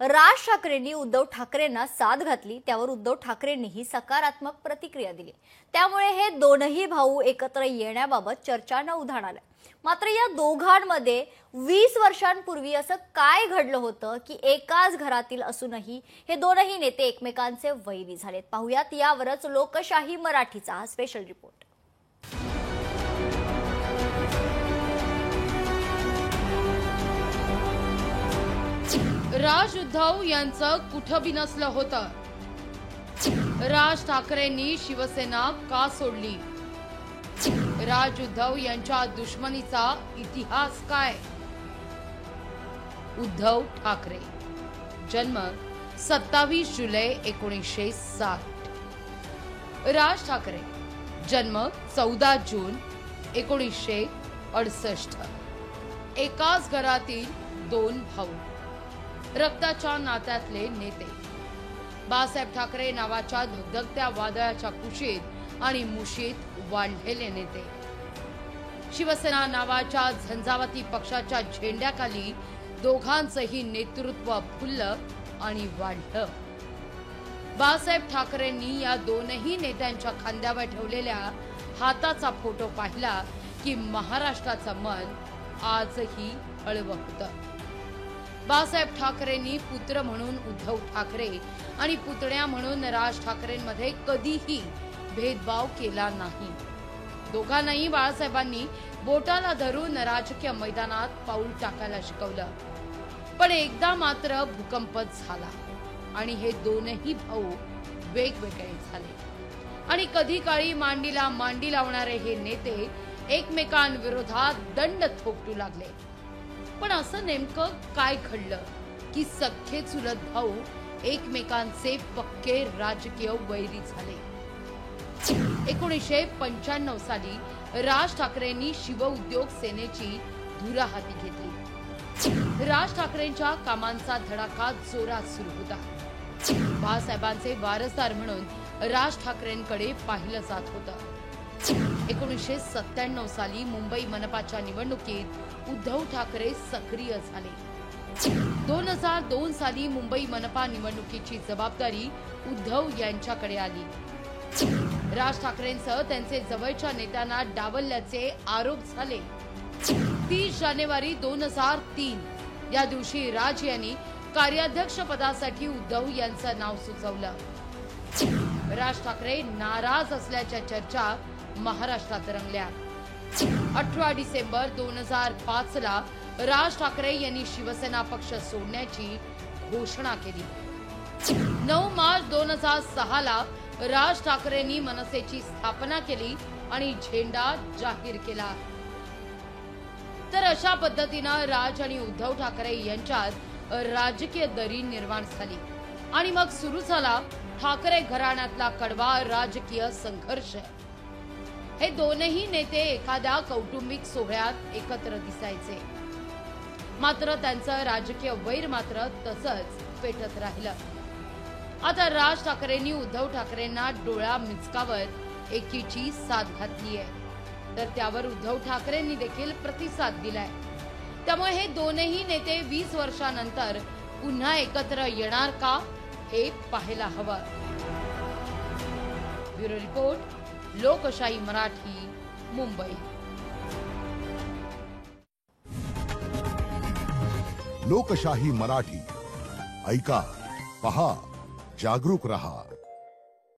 राज ठाकरेंनी उद्धव ठाकरेंना साथ घातली, त्यावर उद्धव ठाकरेंनीही सकारात्मक प्रतिक्रिया दिली। त्यामुळे हे दोनही भाऊ एकत्र येण्याबाबत चर्चांना उधाण आलं। मात्र या दोघांमध्ये 20 वर्षांपूर्वी असं काय घडलं होतं की एकाच घरातील असूनही हे दोनही नेते एकमेकांचे वैरी झालेत? पाहूयात यावरच लोकशाही मराठीचा हा स्पेशल रिपोर्ट। राज उद्धव यांचं कुठं बी नसलं होतं। राज ठाकरेंनी शिवसेना का सोडली? राज उद्धव यांच्या दुश्मनीचा इतिहास काय? उद्धव ठाकरे, जन्म 27 जुलै 1960। राज ठाकरे, जन्म 14 जून 1968। एकाच घरातील दोन भाऊ, रक्ताच्या नात्यातले नेते। बाळासाहेब ठाकरे नावाच्या धगधगत्या वादळाच्या कुशीत आणि मुशीत वाढलेले नेते। शिवसेना नावाच्या झंझावाती पक्षाच्या झेंड्याखाली दोघांचंही नेतृत्व फुललं आणि वाढलं। बाळासाहेब ठाकरेंनी या दोनही नेत्यांच्या खांद्यावर ठेवलेल्या हाताचा फोटो पाहिला की महाराष्ट्राचं मन आजही हळवं होतं। बाळासाहेब ठाकरेंनी पुत्र म्हणून उद्धव ठाकरे आणि पुतण्या म्हणून राज ठाकरेंमध्ये कधीही भेदभाव केला नाही। दोघांनाही बाळासाहेबांनी बोटाला धरून राजकीय मैदानात पाऊल टाकायला शिकवलं। पण एकदा मात्र भूकंप झाला आणि हे दोनही भाऊ वेगवेगळे झाले आणि कधी काळी मांडीला मांडी लावणारे हे नेते एकमेकांविरोधात दंड थोपटू लागले। पण असं नेमकं काय घडलं की सख्खे चुलत भाऊ एकमेकांचे पक्के राजकीय वैरी झाले? 1995 साली राज ठाकरेंनी शिवउद्योग सेनेची धुरा हाती घेतली। राज ठाकरेंच्या कामांचा धडाका जोरात सुरू होता। बाळासाहेबांचे वारसदार म्हणून राज ठाकरेंकडे पाहिलं जात होतं। 1997 साली मुंबई मनपाच्या निवडणुकीत उद्धव ठाकरे सक्रिय झाले। 2002 साली मुंबई मनपा निवडणुकीची जबाबदारी उद्धव यांच्याकडे आली। राज ठाकरेंसह त्यांचे जवळच्या नेत्यांना डावलल्याचे आरोप झाले। 30 जानेवारी 2003 या दिवशी राज यांनी कार्याध्यक्ष पदासाठी उद्धव यांचं नाव सुचवलं। राज ठाकरे नाराज असल्याच्या चर्चा महाराष्ट्रात रंगल्या। 18 डिसेंबर 2005 ला राज ठाकरे यांनी शिवसेना पक्ष सोडण्याची घोषणा केली। 9 मार्च 2006 ला राज ठाकरेंनी मनसेची स्थापना केली आणि झेंडा जाहीर केला। तर अशा पद्धतीनं राज आणि उद्धव ठाकरे यांच्यात राजकीय दरी निर्माण झाली आणि मग सुरू झाला ठाकरे घराण्यातला कडवा राजकीय संघर्ष। हे दोनही नेते एखाद्या कौटुंबिक सोहळ्यात एकत्र दिसायचे, मात्र त्यांचं राजकीय वैर मात्र तसंच पेटत राहिलं। आता राज ठाकरेंनी उद्धव ठाकरेंना डोळा मिचकावत एकीची साथ घातली आहे, तर त्यावर उद्धव ठाकरेंनी देखील प्रतिसाद दिलाय। त्यामुळे हे दोनही नेते 20 वर्षांनंतर पुन्हा एकत्र येणार का हे पाहायला हवं। ब्युरो रिपोर्ट, लोकशाही मराठी, मुंबई। लोकशाही मराठी, ऐका, पहा, जागरूक रहा।